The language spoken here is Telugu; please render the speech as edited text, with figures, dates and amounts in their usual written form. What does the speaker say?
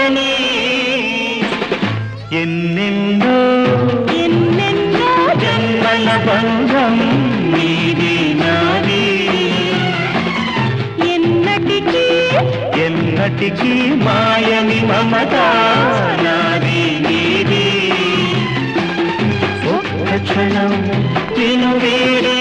చేరని ఎన్నెన్నో ఎన్నెన్నో జన్మల బంధం నీది నాది ఎన్నటికీ ఎన్నటికీ మాయని మమత నాది నీది ఒక్క క్షణం నిన్ను వీడి